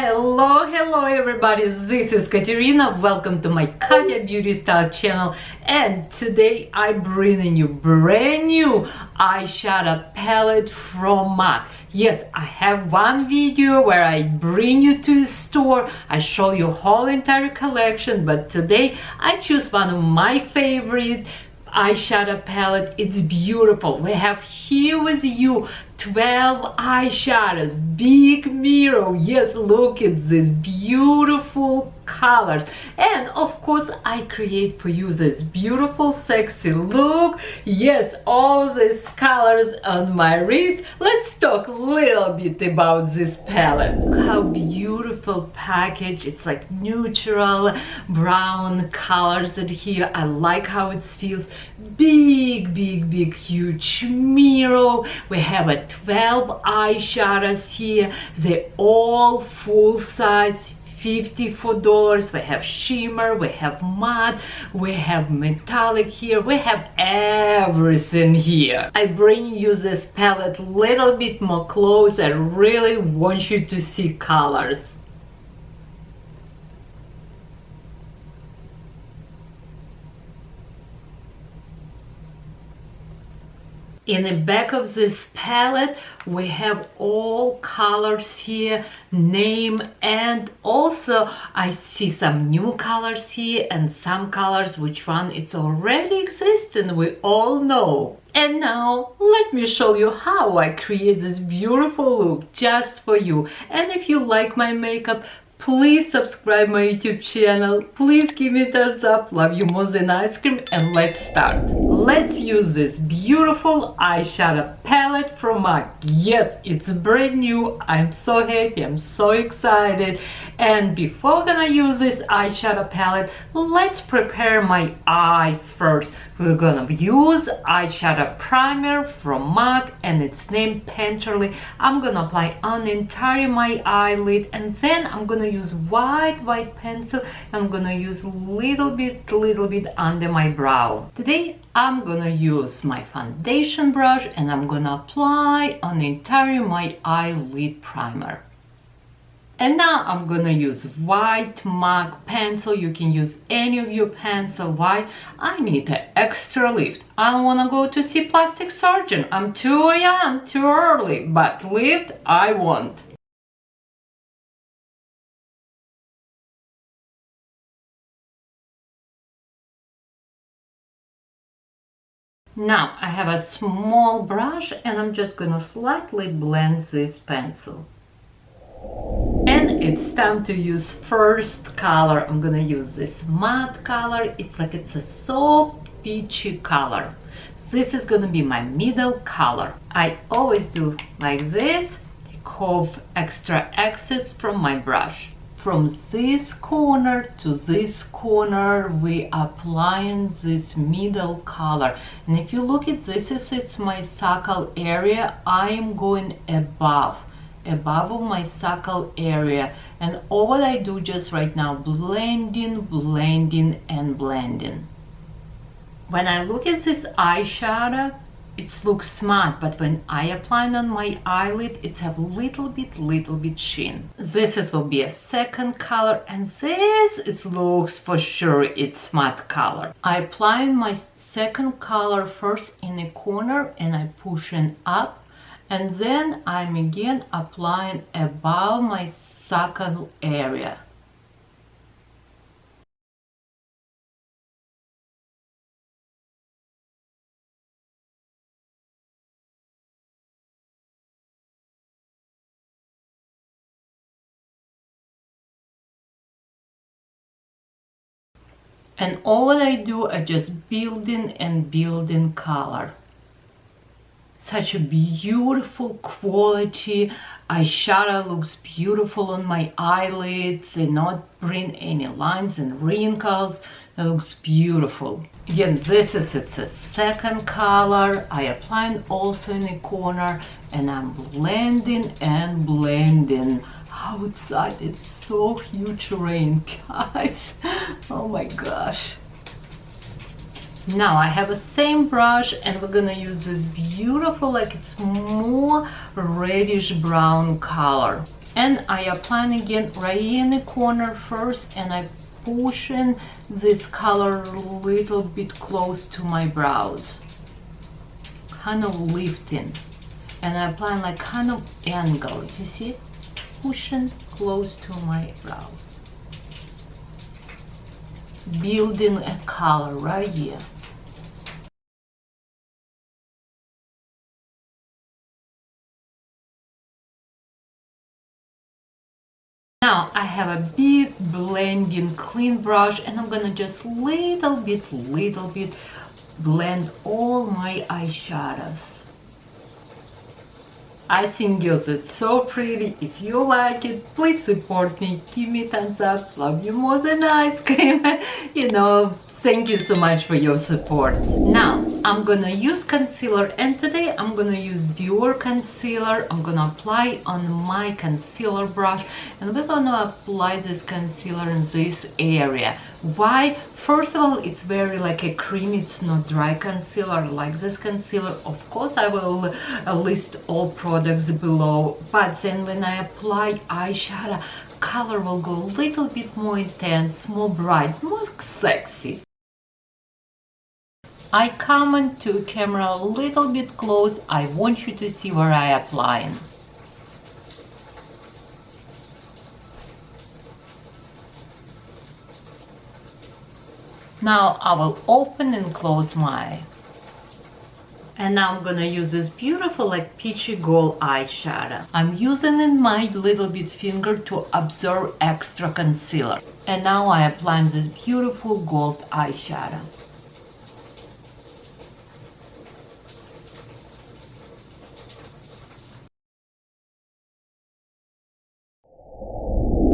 Hello everybody, this is Katerina. Welcome to my Katya beauty style channel, and today I bring you brand new eyeshadow palette from MAC. Yes, I have one video where I bring you to the store, I show you whole entire collection, but today I choose one of my favorite eyeshadow palette. It's beautiful. We have here with you 12 eyeshadows, big mirror. Yes, look at this beautiful colors, and of course I create for you this beautiful sexy look. Yes, all these colors on my wrist. Let's talk a little bit about this palette. Look how beautiful package. It's like neutral brown colors in here. I like how it feels. Big huge mirror. We have a 12 eyeshadows here. They're all full size, $54. We have shimmer, we have matte, we have metallic here, we have everything here. I bring you this palette a little bit more close. I really want you to see colors. In the back of this palette, we have all colors here, name, and also I see some new colors here and some colors which one it's already existing, we all know. And now let me show you how I create this beautiful look just for you. And if you like my makeup, please subscribe my YouTube channel. Please give me a thumbs up. Love you more than ice cream. And let's start. Let's use this beautiful eyeshadow palette from MAC. Yes, it's brand new. I'm so happy. I'm so excited. And before we're gonna use this eyeshadow palette, let's prepare my eye first. We're gonna use eyeshadow primer from MAC, and it's named Painterly. I'm gonna apply on the entire my eyelid, and then I'm gonna use white pencil. I'm gonna use little bit under my brow. Today I'm gonna use my foundation brush and I'm gonna apply on the entire my eyelid primer. And now I'm gonna use white MAC pencil. You can use any of your pencil. Why? I need an extra lift. I don't wanna go to see plastic surgeon. I'm too young, too early, but lift I want. Now I have a small brush and I'm just gonna slightly blend this pencil. And it's time to use first color. I'm gonna use this matte color. It's a soft peachy color. This is gonna be my middle color. I always do like this, take off extra excess from my brush. From this corner to this corner, we applying this middle color. And if you look at this, it's my suckle area. I am going above of my suckle area, and all what I do just right now, blending and blending. When I look at this eyeshadow, it looks smart, but when I apply it on my eyelid, it's have little bit sheen. This will be a second color, and this it looks for sure it's matte color. I apply my second color first in the corner and I push it up, and then I'm again applying above my suckle area. And all what I do, I just building color. Such a beautiful quality. Eyeshadow looks beautiful on my eyelids. They not bring any lines and wrinkles. It looks beautiful. Again, this is it's a second color. I apply also in the corner, and I'm blending and blending. Outside it's so huge rain, guys. Oh my gosh. Now I have the same brush and we're gonna use this beautiful, like it's more reddish brown color. And I apply again right in the corner first, and I pushing this color a little bit close to my brows, kind of lifting, and I apply like kind of angle. You see, pushing close to my brow, building a color right here. Now I have a big blending clean brush, and I'm gonna just little bit blend all my eyeshadows. I think girls, it's so pretty. If you like it, please support me, give me thumbs up. Love you more than ice cream. You know, thank you so much for your support. Now I'm gonna use concealer, and today I'm gonna use Dior concealer. I'm gonna apply on my concealer brush, and we're gonna apply this concealer in this area. Why? First of all, it's very like a cream, it's not dry concealer like this concealer. Of course I will list all products below, but then when I apply eyeshadow, color will go a little bit more intense, more bright, more sexy. I come into camera a little bit close. I want you to see where I applying. Now I will open and close my eye. And now I'm gonna use this beautiful like peachy gold eyeshadow. I'm using in my little bit finger to absorb extra concealer. And now I apply this beautiful gold eyeshadow.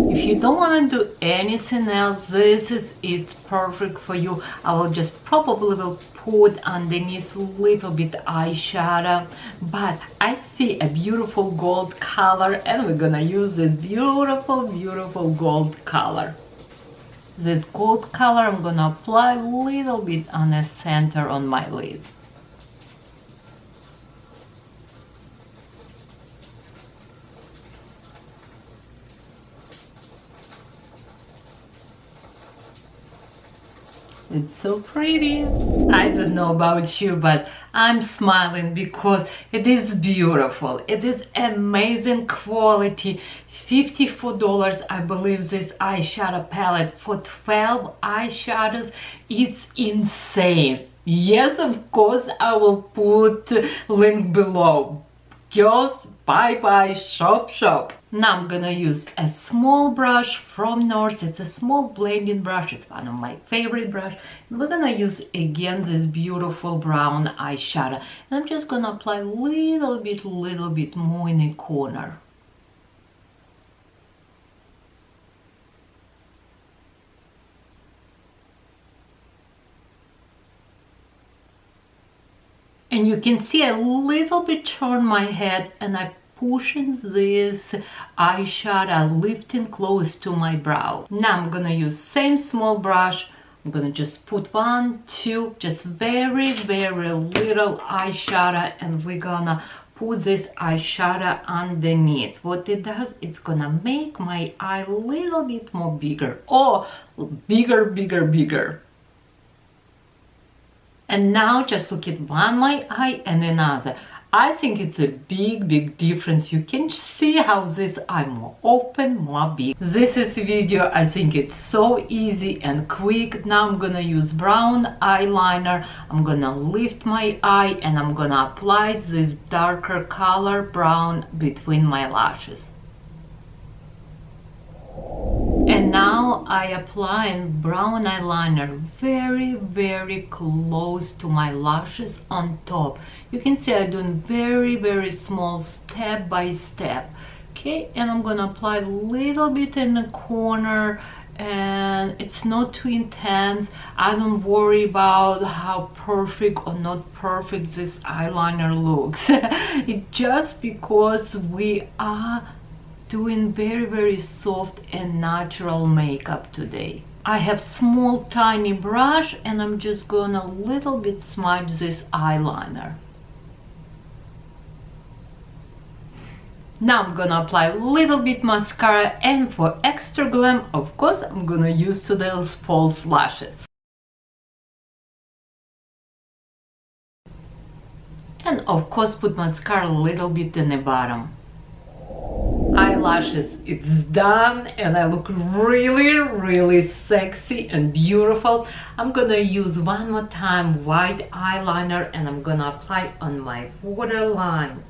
If you don't want to do anything else, it's perfect for you. I will just probably will put underneath a little bit eyeshadow, but I see a beautiful gold color, and we're gonna use this beautiful gold color. This gold color I'm gonna apply a little bit on the center on my lid. It's so pretty. I don't know about you, but I'm smiling because it is beautiful. It is amazing quality. $54, I believe, this eyeshadow palette for 12 eyeshadows. It's insane. Yes, of course, I will put link below. Girls, bye shop. Now I'm gonna use a small brush from North. It's a small blending brush. It's one of my favorite brush. And we're gonna use again this beautiful brown eyeshadow. And I'm just gonna apply a little bit more in the corner. And you can see a little bit turn my head, and I pushing this eyeshadow, lifting close to my brow. Now I'm gonna use same small brush. I'm gonna just put 1, 2, just very little eyeshadow, and we're gonna put this eyeshadow underneath. What it does, it's gonna make my eye a little bit more bigger. Oh, bigger. And now just look at one my eye and another. I think it's a big difference. You can see how this eye more open, more big. This is video. I think it's so easy and quick. Now I'm gonna use brown eyeliner. I'm gonna lift my eye, and I'm gonna apply this darker color brown between my lashes. And now I apply brown eyeliner very close to my lashes on top. You can see I'm doing very small, step by step. Okay, and I'm gonna apply a little bit in the corner, and it's not too intense. I don't worry about how perfect or not perfect this eyeliner looks. It's just because we are doing very soft and natural makeup today. I have small tiny brush, and I'm just gonna little bit smudge this eyeliner. Now I'm gonna apply a little bit mascara, and for extra glam, of course, I'm gonna use today's false lashes. And of course put mascara a little bit in the bottom. Eyelashes, it's done, and I look really sexy and beautiful. I'm gonna use one more time white eyeliner, and I'm gonna apply on my waterline.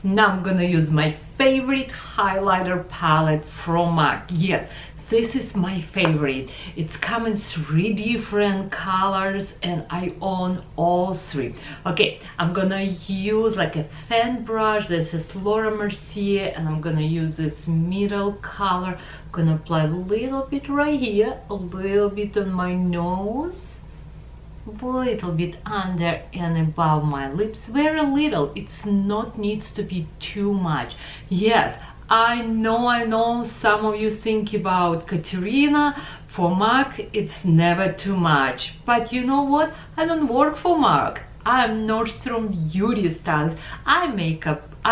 Now I'm gonna use my favorite highlighter palette from MAC. Yes, this is my favorite. It's come in 3 different colors and I own all 3. Okay, I'm gonna use like a fan brush. This is Laura Mercier, and I'm gonna use this middle color. I'm gonna apply a little bit right here, a little bit on my nose, a little bit under and above my lips, very little. It's not needs to be too much. Yes, I know some of you think about Katerina. For MAC it's never too much, but you know what, I don't work for MAC. I'm Nordstrom Beauty Stylist. I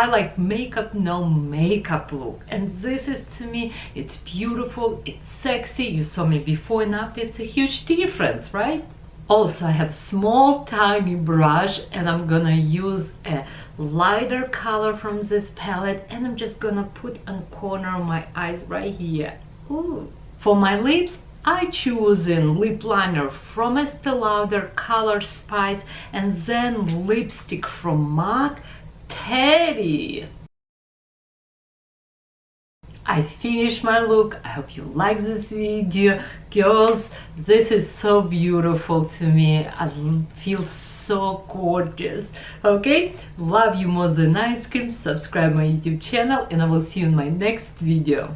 like makeup, no makeup look, and this is, to me, it's beautiful, it's sexy. You saw me before and after, it's a huge difference, right? Also, I have small tiny brush, and I'm gonna use a lighter color from this palette, and I'm just gonna put on corner of my eyes right here. Ooh. For my lips, I choose in lip liner from Estee Lauder, Color Spice, and then lipstick from MAC, Teddy. I finished my look. I hope you like this video. Girls, this is so beautiful to me. I feel so gorgeous. Okay, love you more than ice cream. Subscribe my YouTube channel, and I will see you in my next video.